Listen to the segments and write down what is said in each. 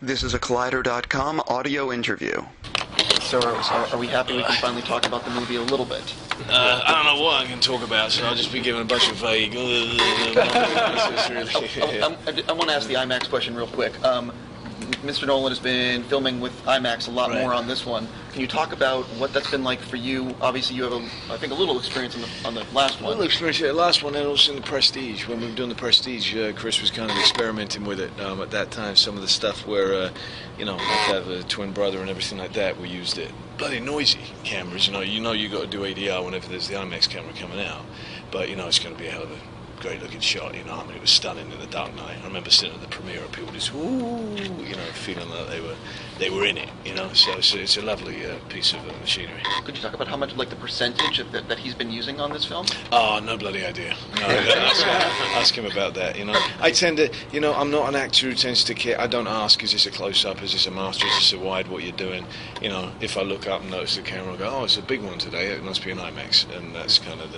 This is a Collider.com audio interview. So are we happy we can finally talk about the movie a little bit? I don't know what I can talk about, so I'll just be giving a bunch of vague... I want to ask the IMAX question real quick. Mr. Nolan has been filming with IMAX a lot more on this one. Can you talk about what that's been like for you? Obviously, you have, I think, a little experience on the last one. A little experience, the last one, and also in the Prestige. When we were doing the Prestige, Chris was kind of experimenting with it at that time. Some of the stuff where, like I have a twin brother and everything like that, we used it. Bloody noisy cameras, you got to do ADR whenever there's the IMAX camera coming out. But, it's going to be a hell of a great looking shot, it was stunning in the Dark Knight. I remember sitting at the premiere and people just feeling that they were in it, so it's a lovely piece of machinery. Could you talk about how much, the percentage that he's been using on this film? Oh, no bloody idea. No, ask him about that, I tend to, I'm not an actor who tends to care. I don't ask, is this a close-up, is this a master, is this a wide, what you're doing? If I look up and notice the camera, I go, oh, it's a big one today, it must be an IMAX, and that's kind of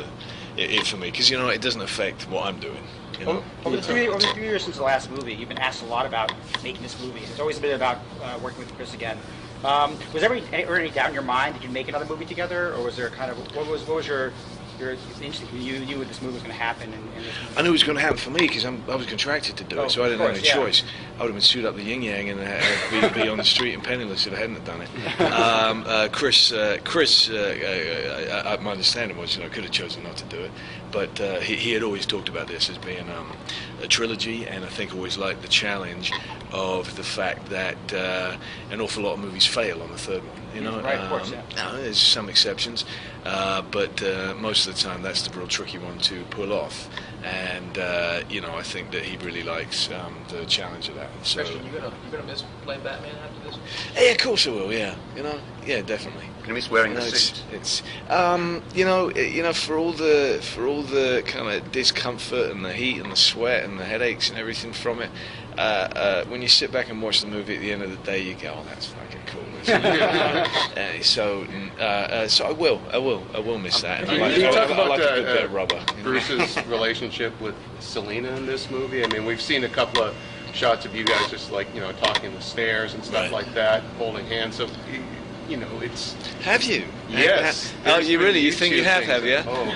it for me, because it doesn't affect what I'm doing. Over the 3 years since the last movie, you've been asked a lot about making this movie. It's always been about working with Chris again. Was there any doubt in your mind that you'd make another movie together, or was there kind of what was your instinct when you knew this movie was going to happen? I knew it was going to happen for me because I was contracted to do it, so I didn't have any choice. I would have been suited up the yin yang and be on the street and penniless if I hadn't done it. Chris, my understanding was, could have chosen not to do it, but he had always talked about this as being a trilogy, and I think always liked the challenge of the fact that an awful lot of movies fail on the third one. Right, of course, yeah. There's some exceptions, but most of the time that's the real tricky one to pull off. And I think that he really likes the challenge of that. So, Christian, you gonna miss playing Batman after this? Yeah, of course I will. Yeah, yeah, definitely. You're gonna miss wearing the suit. It's for all the kind of discomfort and the heat and the sweat and the headaches and everything from it. When you sit back and watch the movie at the end of the day, you go, "Oh, that's fucking cool." So I will miss that. And Can you talk about a good bit of rubber. Bruce's relationship with Selena in this movie? I mean, we've seen a couple of shots of you guys just talking on the stairs and stuff like that, holding hands. So, it's. Have you? Yes. Oh, you really? You think you have you? Oh,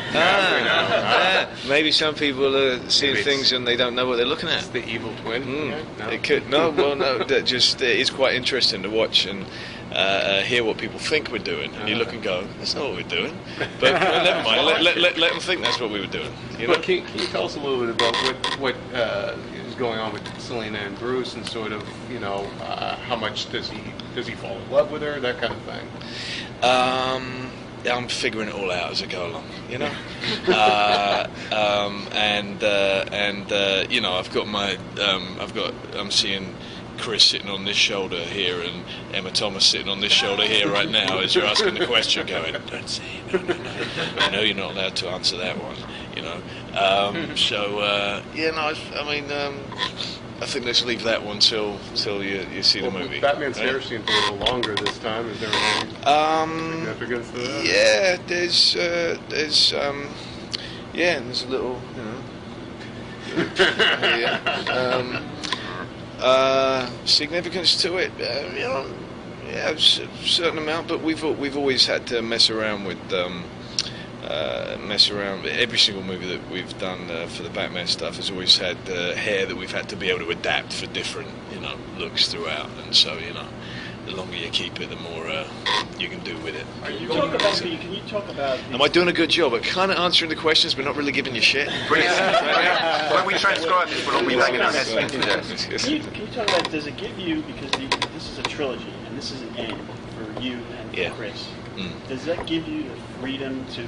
maybe some people are seeing things and they don't know what they're looking at. It's the evil twin. No? It could. No, well, no. That just it's quite interesting to watch and hear what people think we're doing. And you look and go, "That's not what we're doing." But never mind. Let them think that's what we were doing. But can you tell us a little bit about what is going on with Selena and Bruce, and sort of how much does he fall in love with her, that kind of thing? I'm figuring it all out as I go along, I'm seeing Chris sitting on this shoulder here and Emma Thomas sitting on this shoulder here right now as you're asking the question, going, "Don't say no. I know you're not allowed to answer that one," I think let's leave that one till you see the movie. Batman's hair seems a little longer this time. Is there any significance to that? Yeah, there's a little, significance to it. A certain amount, but we've always had to mess around with. Every single movie that we've done for the Batman stuff has always had hair that we've had to be able to adapt for different looks throughout, and so the longer you keep it, the more you can do with it. Can you talk about? Am I doing a good job at kind of answering the questions, but not really giving you shit? Brilliant. When we transcribe this, we'll all be banging our heads into this. Can you talk about? Does it give you, because this is a trilogy and this is an end for you and for Chris? Does that give you the freedom to,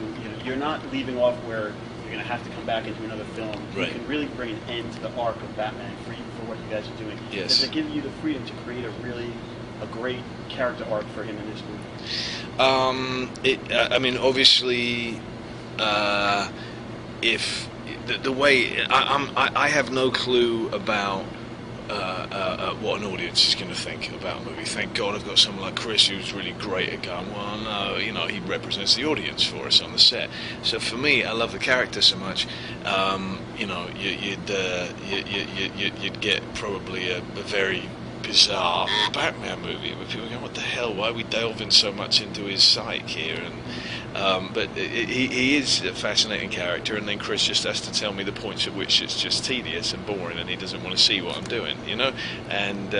you're not leaving off where you're going to have to come back and do another film. Right. You can really bring an end to the arc of Batman for what you guys are doing. Yes. Does it give you the freedom to create a great character arc for him in this movie? Obviously, if the way I have no clue about what an audience is going to think about a movie. Thank God I've got someone like Chris who's really great at going, well, no, he represents the audience for us on the set. So for me, I love the character so much. You'd get probably a very bizarre Batman movie where people go, what the hell, why are we delving so much into his psyche here? And but he is a fascinating character, and then Chris just has to tell me the points at which it's just tedious and boring and he doesn't want to see what I'm doing, you know. And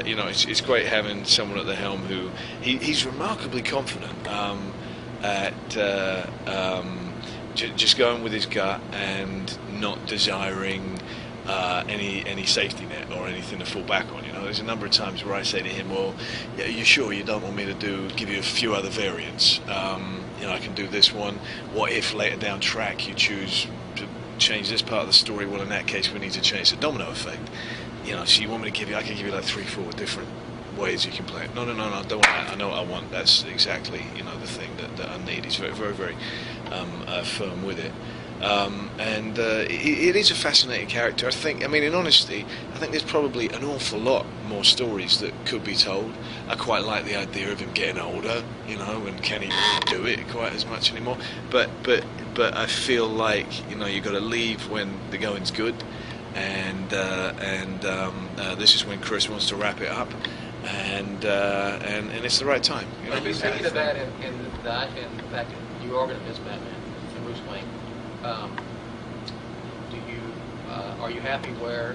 you know, it's great having someone at the helm who he's remarkably confident at just going with his gut and not desiring any safety net or anything to fall back on. You know, there's a number of times where I say to him, "Well, yeah, you sure you don't want me to give you a few other variants? You know, I can do this one. What if later down track you choose to change this part of the story? Well, in that case, we need to change the domino effect. You know, so you want me to I can give you like 3-4 different ways you can play it. No, I don't want that. I know what I want. That's exactly, you know, the thing that I need." He's very, very, very firm with it. It is a fascinating character. I think, I mean, in honesty, I think there's probably an awful lot more stories that could be told. I quite like the idea of him getting older, you know, and can he really do it quite as much anymore? But I feel like, you know, you've got to leave when the going's good, and this is when Chris wants to wrap it up, and it's the right time. You know? Maybe speaking of that, and the fact that you are going to miss Batman and Bruce Wayne. Are you happy where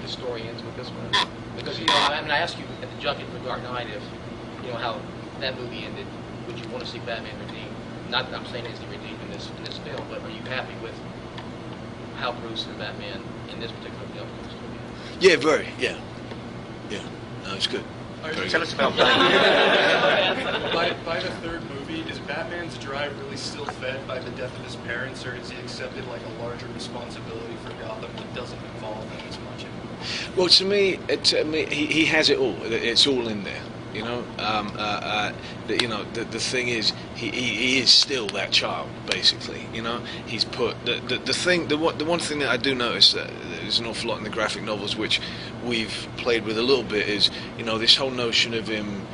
the story ends with this one? Because, you know, I mean, I asked you at the junket for Dark Knight if, you know, how that movie ended. Would you want to see Batman redeemed? Not that I'm saying he's redeemed in this film, but are you happy with how Bruce and Batman in this particular film comes to be? Yeah, very. Yeah. No, it's good. Tell us about by the third movie, is Batman's drive really still fed by the death of his parents, or has he accepted like a larger responsibility for Gotham that doesn't involve him as much anymore? Well, to me, he has it all. It's all in there. You know, the thing is, he is still that child, basically. You know, he's put the one thing that I do notice that there's an awful lot in the graphic novels which we've played with a little bit is, you know, this whole notion of him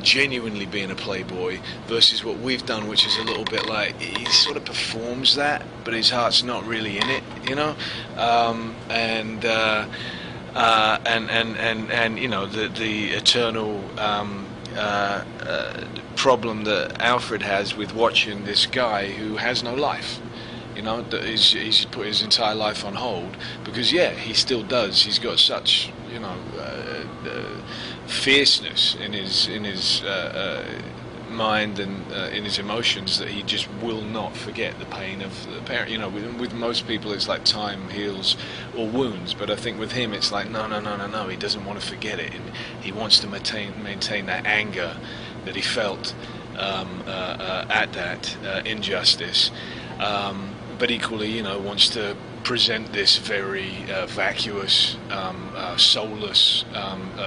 genuinely being a playboy versus what we've done, which is a little bit like he sort of performs that, but his heart's not really in it. You know, and you know, the eternal problem that Alfred has with watching this guy who has no life. You know, that he's put his entire life on hold because, yeah, he still does. He's got such, you know, fierceness in his mind and in his emotions that he just will not forget the pain of the parent. You know, with most people it's like time heals all wounds, but I think with him it's like no, he doesn't want to forget it, and he wants to maintain that anger that he felt at that injustice, but equally, you know, wants to present this very vacuous, soulless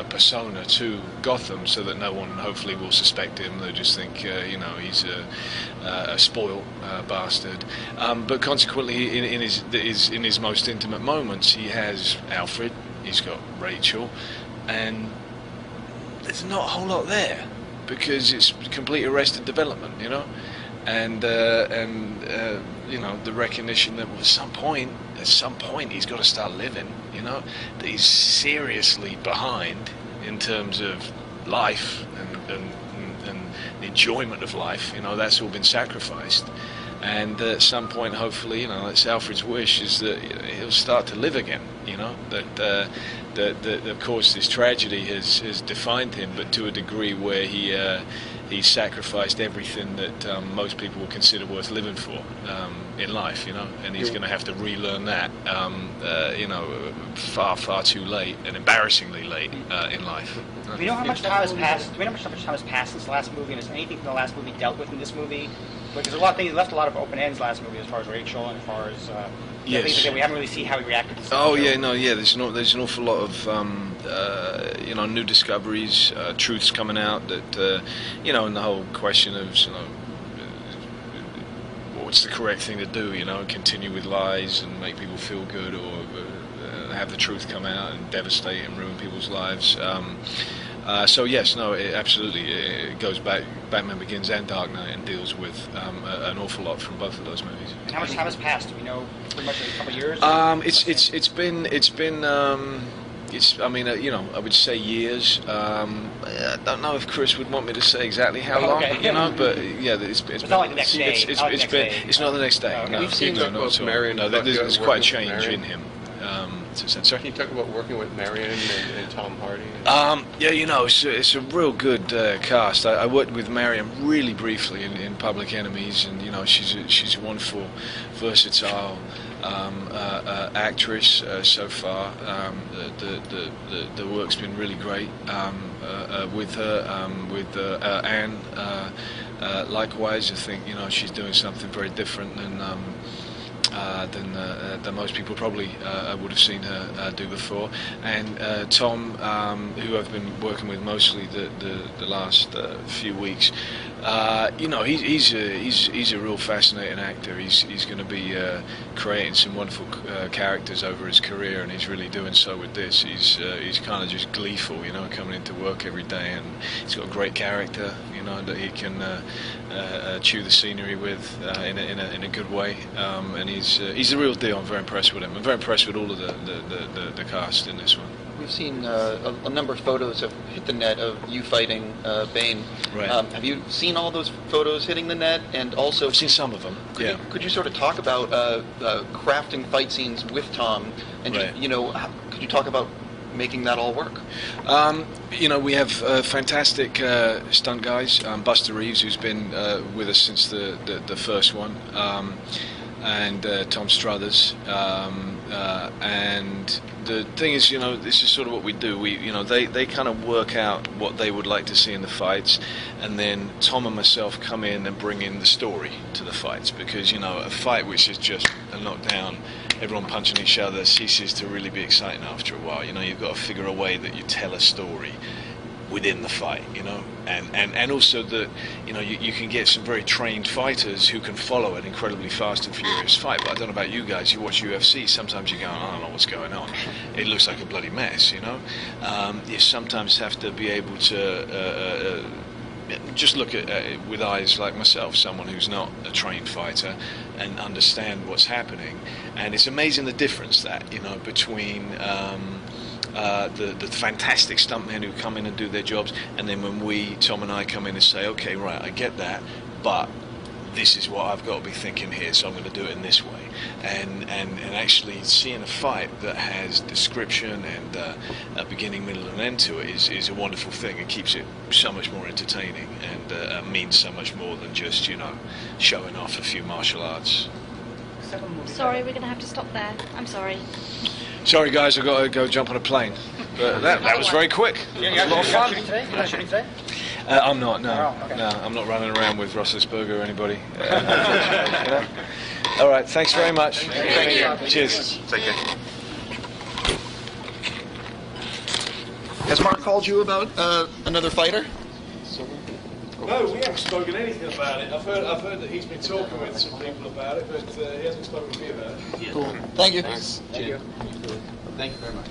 persona to Gotham, so that no one hopefully will suspect him. They'll just think, you know, he's a spoiled bastard. But consequently, in his most intimate moments, he has Alfred. He's got Rachel, and there's not a whole lot there because it's complete arrested development, you know, and you know, the recognition that at some point he's got to start living, you know, that he's seriously behind in terms of life and the enjoyment of life, you know, that's all been sacrificed. And at some point, hopefully, you know, it's Alfred's wish is that he'll start to live again, you know, that of course this tragedy has defined him, but to a degree where he sacrificed everything that most people would consider worth living for in life, you know, and he's going to have to relearn that, you know, far too late and embarrassingly late in life. Do we know how much time has passed? Do we know how much time has passed since the last movie? And is anything from the last movie dealt with in this movie? Because a lot of things left a lot of open ends last movie, as far as Rachel and as far as yes. things like that. We haven't really seen how he reacted to stuff. Oh yeah, no, yeah. There's an awful lot of you know, new discoveries, truths coming out that you know, and the whole question of, you know, what's the correct thing to do? You know, continue with lies and make people feel good, or have the truth come out and devastate and ruin people's lives. So yes, no, absolutely, it goes back Batman Begins and Dark Knight and deals with an awful lot from both of those movies. And how much time has passed? Do we know pretty much a couple of years? I mean, I would say years. I don't know if Chris would want me to say exactly how long, but yeah, it's not like the next day. It's not the next day. Okay. No, We've seen no, both not at all. Marion. No, there's quite a change in him. Sorry? Can you talk about working with Marion and Tom Hardy? It's a real good cast. I worked with Marion really briefly in Public Enemies, and she's a wonderful, versatile actress so far. The work's been really great with her, with Anne. Likewise, I think she's doing something very different than most people probably would have seen her do before. And Tom, who I've been working with mostly the last few weeks, he's a real fascinating actor. He's going to be creating some wonderful characters over his career, and he's really doing so with this. He's kind of just gleeful, coming into work every day, and he's got a great character, that he can chew the scenery with in a good way, and he's a real deal. I'm very impressed with him. I'm very impressed with all of the cast in this one. We've seen a number of photos have hit the net of you fighting Bane. Right. Have you seen all those photos hitting the net? And also, I've seen some of them. Could you sort of talk about crafting fight scenes with Tom? And Right. could you talk about making that all work? We have fantastic stunt guys. Buster Reeves, who's been with us since the first one, and Tom Struthers. And the thing is, this is sort of what we do. They kind of work out what they would like to see in the fights, and then Tom and myself come in and bring in the story to the fights, because a fight which is just a knockdown, everyone punching each other, ceases to really be exciting after a while. You've got to figure a way that you tell a story within the fight, and also that you can get some very trained fighters who can follow an incredibly fast and furious fight. But I don't know about you guys, you watch UFC, sometimes you're going, I don't know what's going on, it looks like a bloody mess. You sometimes have to be able to just look at it with eyes like myself, someone who's not a trained fighter, and understand what's happening. And it's amazing the difference that between the fantastic stuntmen who come in and do their jobs, and then when Tom and I come in and say, okay, right, I get that, but this is what I've got to be thinking here, so I'm going to do it in this way. And actually seeing a fight that has description and a beginning, middle and end to it is a wonderful thing. It keeps it so much more entertaining, and means so much more than just showing off a few martial arts. Sorry, we're going to have to stop there. I'm sorry. Sorry guys, I've got to go jump on a plane. But that was very quick. You're It was a lot of fun. shooting today? You're not shooting today? I'm not, no. Oh, okay. No, I'm not running around with Roethlisberger or anybody. All right, thanks very much. Thank you. Cheers. Take care. Has Mark called you about another fighter? No, we haven't spoken anything about it. I've heard that he's been talking with some people about it, but he hasn't spoken with me about it. Cool. Thank you. Cheers. Thank you very much.